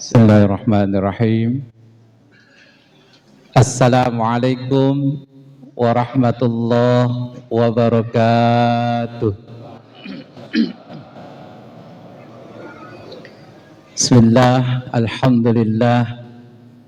Bismillahirrahmanirrahim. Assalamualaikum warahmatullahi wabarakatuh. Bismillah, alhamdulillah,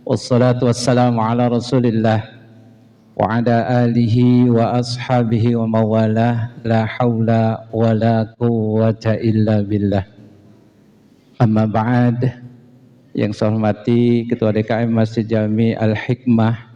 wassalatu wassalamu ala rasulillah wa ala alihi wa ashabihi wa mawalah, la hawla wa la quwwata illa billah. Amma ba'd. Yang saya hormati Ketua DKM Masjid Jami Al-Hikmah,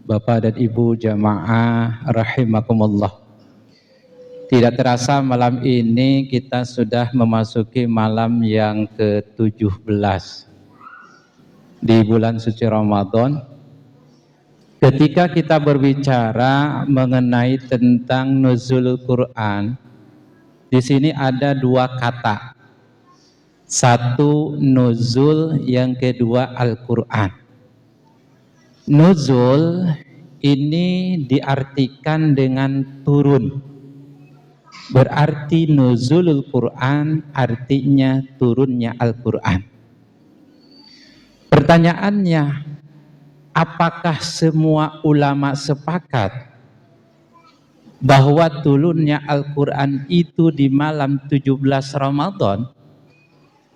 Bapak dan Ibu Jamaah rahimakumullah. Tidak terasa malam ini kita sudah memasuki malam yang ke-17 di bulan suci Ramadan. Ketika kita berbicara mengenai tentang nuzulul Quran, di sini ada dua kata. Satu nuzul, yang kedua Al-Quran. Nuzul ini diartikan dengan turun. Berarti nuzulul Quran artinya turunnya Al-Quran. Pertanyaannya, apakah semua ulama sepakat bahwa turunnya Al-Quran itu di malam 17 Ramadan?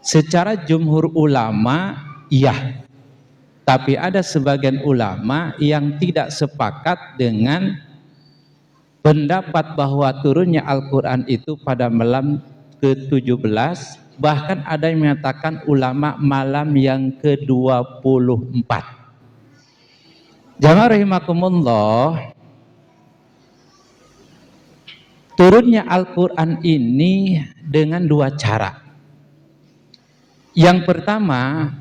Secara jumhur ulama, iya. Tapi ada sebagian ulama yang tidak sepakat dengan pendapat bahwa turunnya Al-Quran itu pada malam ke-17. Bahkan ada yang menyatakan ulama malam yang ke-24. Jamaah rahimakumullah, turunnya Al-Quran ini dengan dua cara. Yang pertama,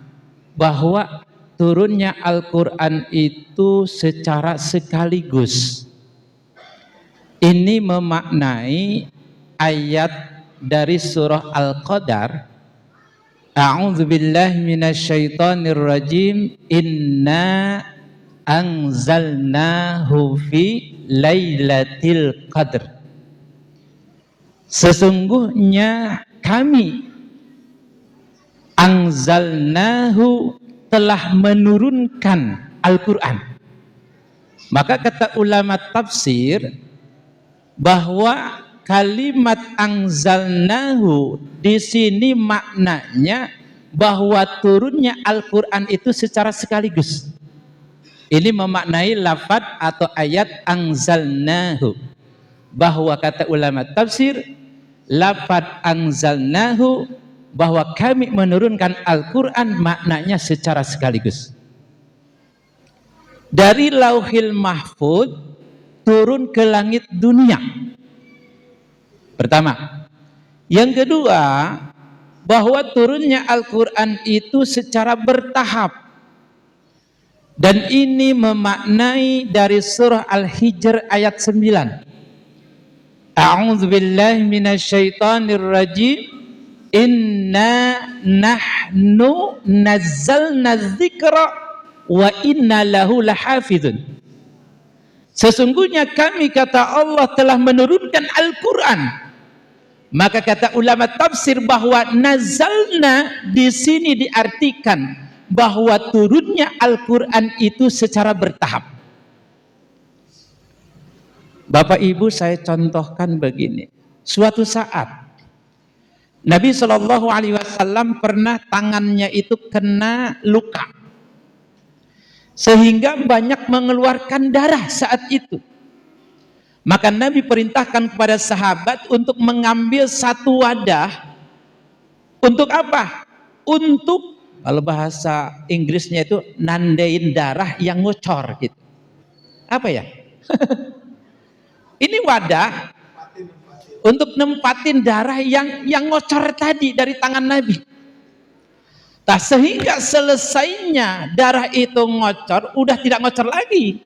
bahwa turunnya Al-Quran itu secara sekaligus. Ini memaknai ayat dari surah Al-Qadar, A'udzubillahi minasyaitonirrajim, Inna anzalnahu fi lailatul qadr. Sesungguhnya kami anzalnahu, telah menurunkan Al-Quran. Maka kata ulama tafsir bahwa kalimat anzalnahu di sini maknanya bahwa turunnya Al-Quran itu secara sekaligus. Ini memaknai lafaz atau ayat anzalnahu. Bahwa kata ulama tafsir, lafaz anzalnahu, bahwa kami menurunkan Al-Quran maknanya secara sekaligus. Dari Lauhil Mahfuz turun ke langit dunia. Pertama. Yang kedua, bahwa turunnya Al-Quran itu secara bertahap. Dan ini memaknai dari surah Al-Hijr ayat 9. A'udzubillahi minasyaitonirrajim, Inna nahnu nazzalna dzikra wa inna lahu lahafizun. Sesungguhnya kami, kata Allah, telah menurunkan Al-Quran. Maka kata ulama tafsir bahwa nazalna di sini diartikan bahwa turunnya Al-Quran itu secara bertahap. Bapak Ibu, saya contohkan begini. Suatu saat Nabi SAW pernah tangannya itu kena luka, sehingga banyak mengeluarkan darah saat itu. Maka Nabi perintahkan kepada sahabat untuk mengambil satu wadah. Untuk apa? Untuk, kalau bahasa Inggrisnya itu, nandain darah yang ngocor gitu. Apa ya? Ini wadah untuk nempatin darah yang ngocor tadi dari tangan Nabi. Nah, sehingga selesainya darah itu ngocor, udah tidak ngocor lagi.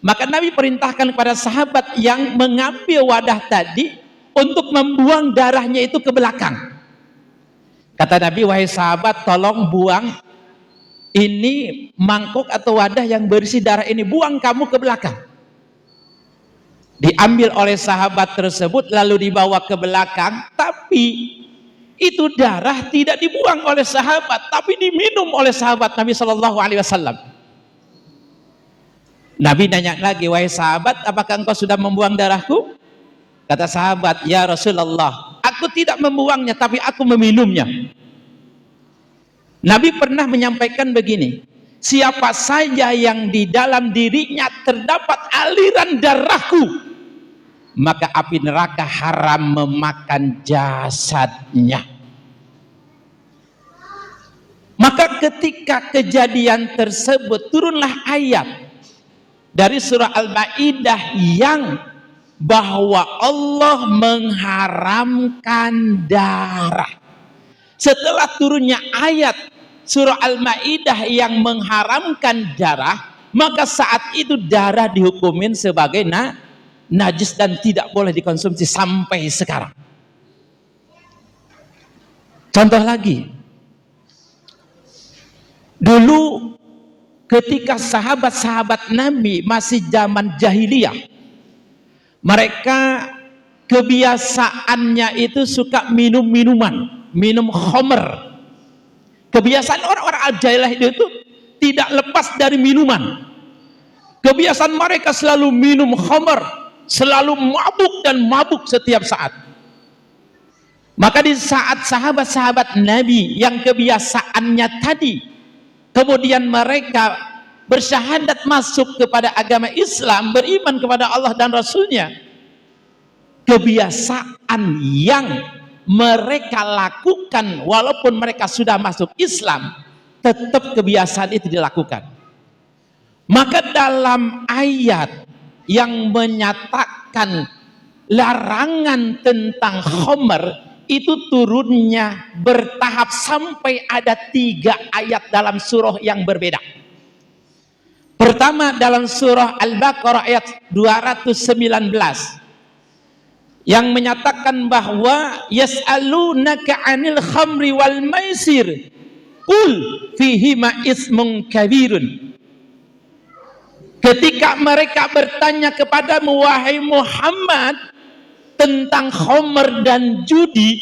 Maka Nabi perintahkan kepada sahabat yang mengambil wadah tadi untuk membuang darahnya itu ke belakang. Kata Nabi, wahai sahabat, tolong buang ini mangkuk atau wadah yang berisi darah ini, buang kamu ke belakang. Diambil oleh sahabat tersebut lalu dibawa ke belakang, tapi itu darah tidak dibuang oleh sahabat, tapi diminum oleh sahabat Nabi Shallallahu Alaihi Wasallam. Nabi nanya lagi, wahai sahabat, apakah engkau sudah membuang darahku? Kata sahabat, ya Rasulullah, aku tidak membuangnya, tapi aku meminumnya. Nabi pernah menyampaikan begini, siapa saja yang di dalam dirinya terdapat aliran darahku, maka api neraka haram memakan jasadnya. Maka ketika kejadian tersebut turunlah ayat dari surah Al-Maidah yang bahwa Allah mengharamkan darah. Setelah turunnya ayat surah Al-Maidah yang mengharamkan darah, maka saat itu darah dihukumin sebagai najis dan tidak boleh dikonsumsi sampai sekarang. Contoh lagi, dulu ketika sahabat-sahabat Nabi masih zaman jahiliyah, mereka kebiasaannya itu suka minum khamr. Kebiasaan orang-orang al-jahiliyah itu tidak lepas dari minuman. Kebiasaan mereka selalu minum khamr, selalu mabuk setiap saat. Maka di saat sahabat-sahabat Nabi yang kebiasaannya tadi, kemudian mereka bersyahadat masuk kepada agama Islam, beriman kepada Allah dan Rasulnya, kebiasaan yang mereka lakukan walaupun mereka sudah masuk Islam, tetap kebiasaan itu dilakukan. Maka dalam ayat yang menyatakan larangan tentang khamr itu turunnya bertahap sampai ada 3 ayat dalam surah yang berbeda. Pertama dalam surah Al-Baqarah ayat 219 yang menyatakan bahwa yas'alunaka 'anil khamri wal maisir qul fihima ismun kabirun. Ketika mereka bertanya kepadamu wahai Muhammad tentang khamr dan judi,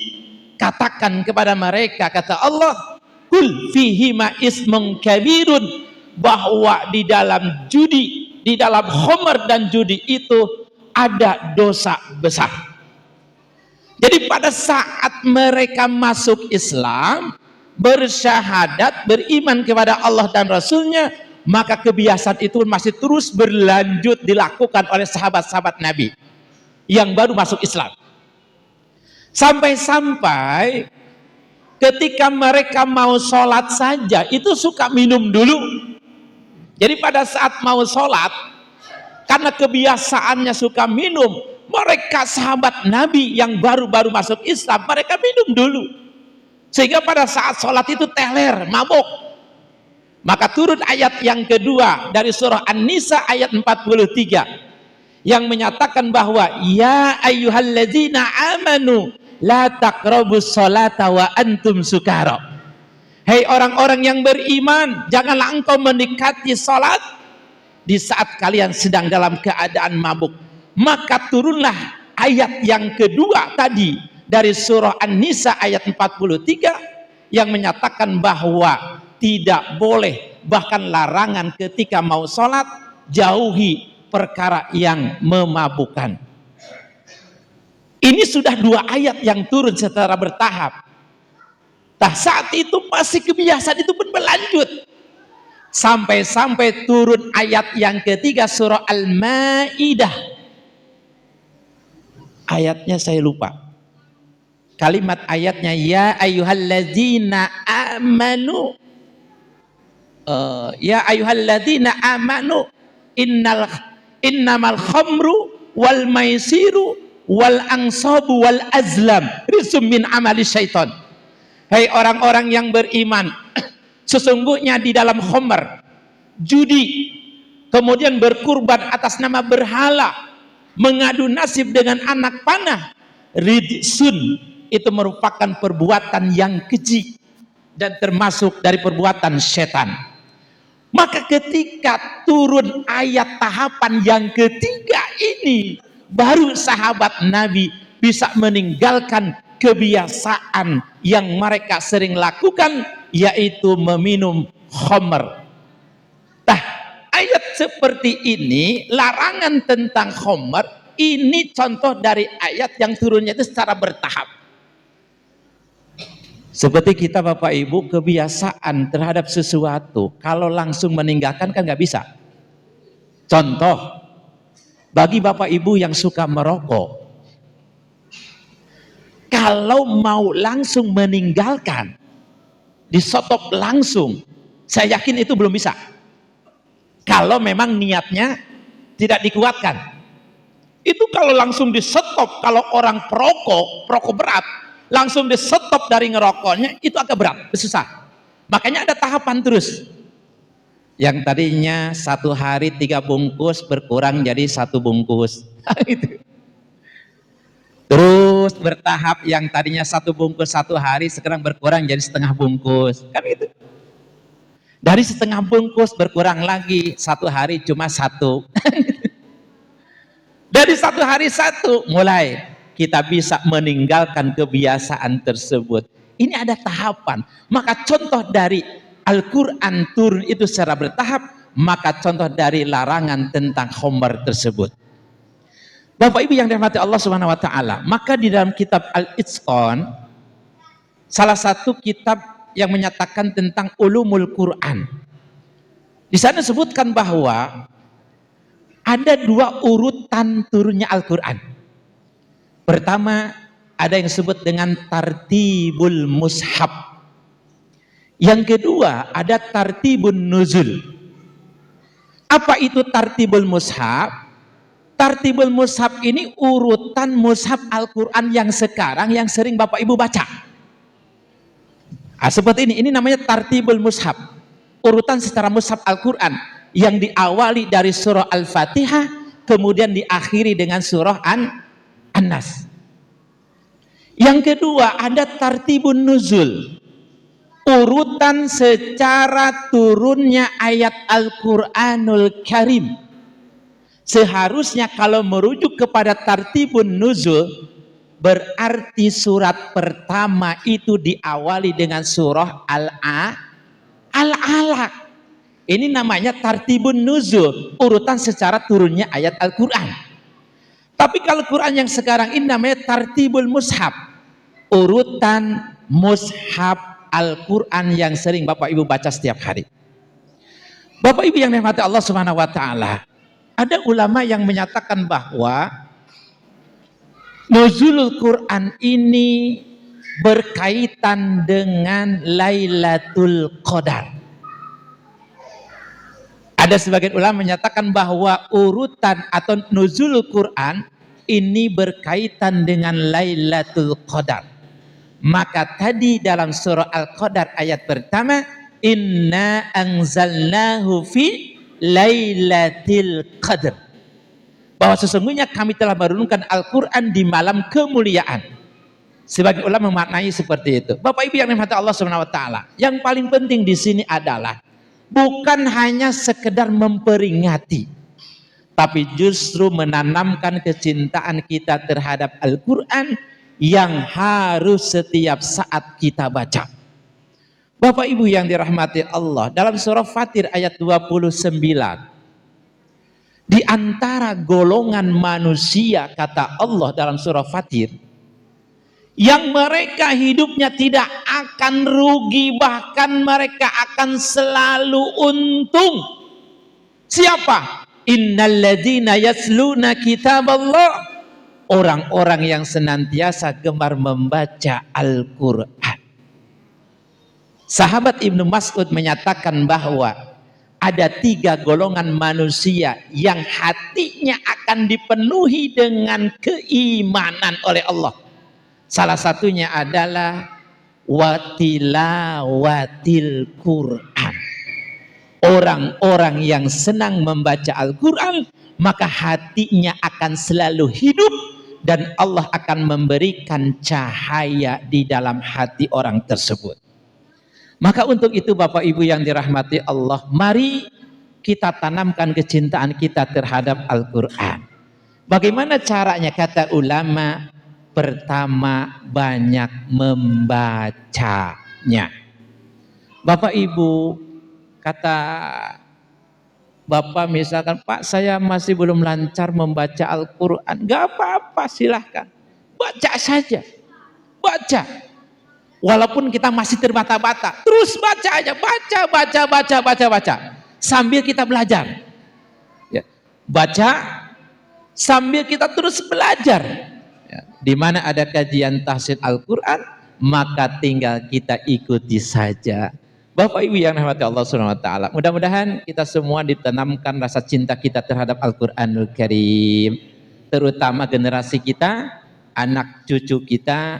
katakan kepada mereka, kata Allah, qul fihima ismun kabirun, bahwa di dalam judi, di dalam khamr dan judi itu ada dosa besar. Jadi pada saat mereka masuk Islam, bersyahadat, beriman kepada Allah dan Rasulnya, maka kebiasaan itu masih terus berlanjut dilakukan oleh sahabat-sahabat Nabi yang baru masuk Islam. Sampai-sampai ketika mereka mau sholat saja, itu suka minum dulu. Jadi pada saat mau sholat, karena kebiasaannya suka minum, mereka sahabat Nabi yang baru-baru masuk Islam, mereka minum dulu. Sehingga pada saat sholat itu teler, mabuk. Maka turun ayat yang kedua dari surah An-Nisa ayat 43 yang menyatakan bahwa ya ayyuhalladzina amanu la taqrabus sholata wa antum sukara. Hei orang-orang yang beriman, janganlah engkau mendekati salat di saat kalian sedang dalam keadaan mabuk. Maka turunlah ayat yang kedua tadi dari surah An-Nisa ayat 43 yang menyatakan bahwa tidak boleh, bahkan larangan ketika mau sholat, jauhi perkara yang memabukkan. Ini sudah 2 ayat yang turun secara bertahap. Nah saat itu masih kebiasaan itu pun berlanjut. Sampai-sampai turun ayat yang ketiga surah Al-Maidah. Ayatnya saya lupa. Kalimat ayatnya ya ayyuhalladzina amanu. Ya ayyuhalladzina amanu innamal khamru wal maisiru wal ansabu wal azlam rizqum min amali syaitan. Hai orang-orang yang beriman, sesungguhnya di dalam khamr, judi, kemudian berkurban atas nama berhala, mengadu nasib dengan anak panah, ridsun, itu merupakan perbuatan yang keji dan termasuk dari perbuatan setan. Maka ketika turun ayat tahapan yang ketiga ini, baru sahabat Nabi bisa meninggalkan kebiasaan yang mereka sering lakukan, yaitu meminum khamr. Nah, ayat seperti ini, larangan tentang khamr, ini contoh dari ayat yang turunnya itu secara bertahap. Seperti kita Bapak Ibu kebiasaan terhadap sesuatu, kalau langsung meninggalkan kan nggak bisa. Contoh, bagi Bapak Ibu yang suka merokok, kalau mau langsung meninggalkan, disotop langsung, saya yakin itu belum bisa. Kalau memang niatnya tidak dikuatkan. Itu kalau langsung di-stop, kalau orang perokok berat, langsung di-stop dari ngerokoknya, itu agak berat, susah. Makanya ada tahapan terus. Yang tadinya 1 hari 3 bungkus berkurang jadi 1 bungkus. Terus bertahap, yang tadinya 1 bungkus 1 hari sekarang berkurang jadi setengah bungkus. Kan itu. Dari setengah bungkus berkurang lagi, 1 hari cuma 1. Dari 1 hari 1 mulai kita bisa meninggalkan kebiasaan tersebut. Ini ada tahapan. Maka contoh dari Al-Quran turun itu secara bertahap, maka contoh dari larangan tentang khamr tersebut. Bapak Ibu yang dirahmati Allah Subhanahu wa taala, maka di dalam kitab Al-Itqan, salah satu kitab yang menyatakan tentang ulumul Quran, di sana disebutkan bahwa ada 2 urutan turunnya Al-Quran. Pertama, ada yang disebut dengan tartibul mushaf. Yang kedua, ada tartibun nuzul. Apa itu tartibul mushaf? Tartibul mushaf ini urutan mushaf Al-Quran yang sekarang yang sering Bapak Ibu baca. Nah, seperti ini namanya tartibul mushaf. Urutan secara mushaf Al-Quran yang diawali dari surah Al-Fatihah, kemudian diakhiri dengan surah An-Nas. Yang kedua, ada tartibun nuzul. Urutan secara turunnya ayat Al-Quranul Karim. Seharusnya kalau merujuk kepada tartibun nuzul, berarti surat pertama itu diawali dengan surah Al-Alaq. Ini namanya tartibun nuzul, urutan secara turunnya ayat Al-Quran. Tapi kalau Quran yang sekarang ini namanya tartibul mushaf, urutan mushaf Al-Quran yang sering Bapak Ibu baca setiap hari. Bapak Ibu yang dirahmati Allah Subhanahu wa taala, ada ulama yang menyatakan bahwa nuzulul Quran ini berkaitan dengan Lailatul Qadar. Ada sebagian ulama menyatakan bahwa urutan atau nuzulul Quran ini berkaitan dengan Lailatul Qadar. Maka tadi dalam surah Al-Qadar ayat pertama, inna anzalnahu fi Lailatul Qadar. Bahwa sesungguhnya kami telah menurunkan Al-Quran di malam kemuliaan. Sebagian ulama memaknai seperti itu. Bapak Ibu yang dirahmati Allah Subhanahu wa taala, yang paling penting di sini adalah bukan hanya sekedar memperingati, tapi justru menanamkan kecintaan kita terhadap Al-Quran yang harus setiap saat kita baca. Bapak Ibu yang dirahmati Allah, dalam surah Fatir ayat 29, di antara golongan manusia, kata Allah dalam surah Fatir, yang mereka hidupnya tidak akan rugi, bahkan mereka akan selalu untung. Siapa? Innalladzina yasluna kitaballah, orang-orang yang senantiasa gemar membaca Al-Quran. Sahabat Ibnu Mas'ud menyatakan bahwa ada 3 golongan manusia yang hatinya akan dipenuhi dengan keimanan oleh Allah. Salah satunya adalah watilawatil Quran. Orang-orang yang senang membaca Al-Quran, maka hatinya akan selalu hidup dan Allah akan memberikan cahaya di dalam hati orang tersebut. Maka untuk itu Bapak Ibu yang dirahmati Allah, mari kita tanamkan kecintaan kita terhadap Al-Quran. Bagaimana caranya? Kata ulama, Pertama, banyak membacanya. Bapak Ibu, kata Bapak misalkan, Pak saya masih belum lancar membaca Al-Quran. Gak apa-apa, silahkan. Baca saja. Baca. Walaupun kita masih terbata-bata, terus baca aja. Baca. Sambil kita belajar. Ya. Baca, sambil kita terus belajar. Ya. Di mana ada kajian tahsin Al-Quran, maka tinggal kita ikuti saja. Bapak Ibu yang dirahmati Allah Subhanahu wa taala, mudah-mudahan kita semua ditanamkan rasa cinta kita terhadap Al-Qur'anul Karim, terutama generasi kita, anak cucu kita,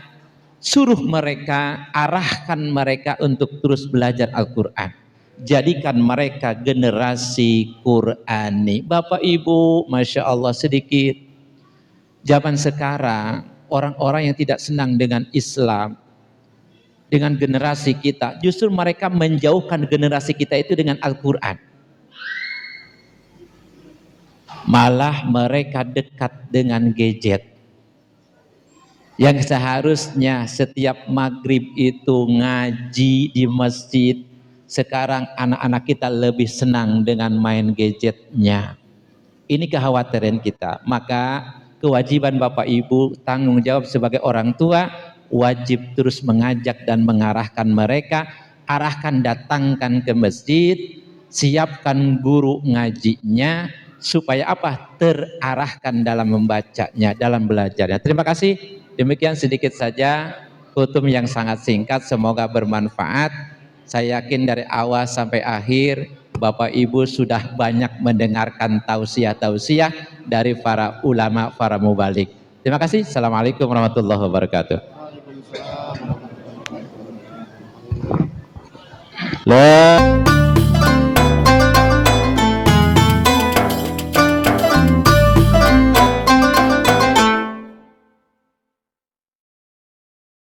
suruh mereka, arahkan mereka untuk terus belajar Al-Qur'an. Jadikan mereka generasi Qur'ani. Bapak Ibu, Masya Allah, sedikit zaman sekarang orang-orang yang tidak senang dengan Islam, dengan generasi kita, justru mereka menjauhkan generasi kita itu dengan Al-Quran. Malah mereka dekat dengan gadget. Yang seharusnya setiap maghrib itu ngaji di masjid, sekarang anak-anak kita lebih senang dengan main gadgetnya. Ini kekhawatiran kita. Maka kewajiban Bapak Ibu, tanggung jawab sebagai orang tua, wajib terus mengajak dan mengarahkan mereka, arahkan, datangkan ke masjid, siapkan guru ngajinya, supaya apa? Terarahkan dalam membacanya, dalam belajarnya. Terima kasih. Demikian sedikit saja kutum yang sangat singkat, semoga bermanfaat. Saya yakin dari awal sampai akhir Bapak Ibu sudah banyak mendengarkan tausiah-tausiah dari para ulama, para mubalik. Terima kasih. Assalamualaikum warahmatullahi wabarakatuh. Waalaikumsalam warahmatullahi wabarakatuh.